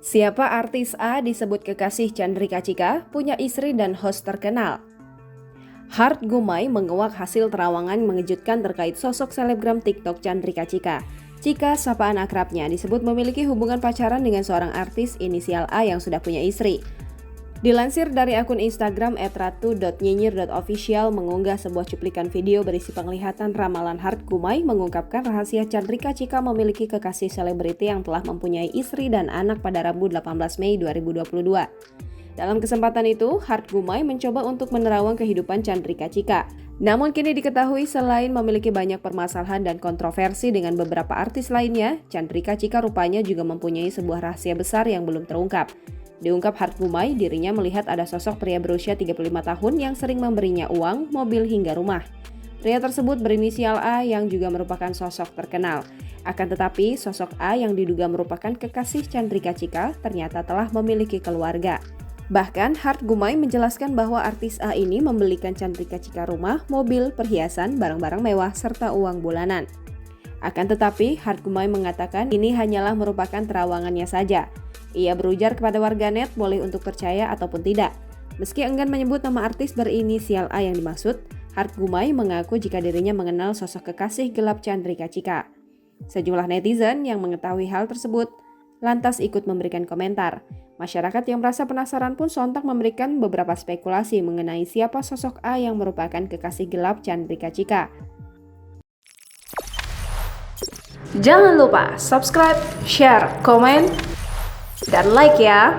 Siapa artis A disebut kekasih Chandrika Cika, punya istri dan host terkenal? Hart Gumai menguak hasil terawangan mengejutkan terkait sosok selebgram TikTok Chandrika Cika. Cika, sapaan akrabnya, disebut memiliki hubungan pacaran dengan seorang artis inisial A yang sudah punya istri. Dilansir dari akun Instagram @ratu.nyinyir.official mengunggah sebuah cuplikan video berisi penglihatan ramalan Hart Gumai mengungkapkan rahasia Chandrika Cika memiliki kekasih selebriti yang telah mempunyai istri dan anak pada Rabu 18 Mei 2022. Dalam kesempatan itu, Hart Gumai mencoba untuk menerawang kehidupan Chandrika Cika. Namun kini diketahui selain memiliki banyak permasalahan dan kontroversi dengan beberapa artis lainnya, Chandrika Cika rupanya juga mempunyai sebuah rahasia besar yang belum terungkap. Diungkap Hart Gumai, dirinya melihat ada sosok pria berusia 35 tahun yang sering memberinya uang, mobil hingga rumah. Pria tersebut berinisial A yang juga merupakan sosok terkenal. Akan tetapi, sosok A yang diduga merupakan kekasih Chandrika Cika ternyata telah memiliki keluarga. Bahkan, Hart Gumai menjelaskan bahwa artis A ini membelikan Chandrika Cika rumah, mobil, perhiasan, barang-barang mewah, serta uang bulanan. Akan tetapi, Hart Gumai mengatakan ini hanyalah merupakan terawangannya saja. Ia berujar kepada warganet boleh untuk percaya ataupun tidak. Meski enggan menyebut nama artis berinisial A yang dimaksud, Hart Gumai mengaku jika dirinya mengenal sosok kekasih gelap Chandrika Cika. Sejumlah netizen yang mengetahui hal tersebut lantas ikut memberikan komentar. Masyarakat yang merasa penasaran pun sontak memberikan beberapa spekulasi mengenai siapa sosok A yang merupakan kekasih gelap Chandrika Cika. Jangan lupa subscribe, share, komen, dan like ya!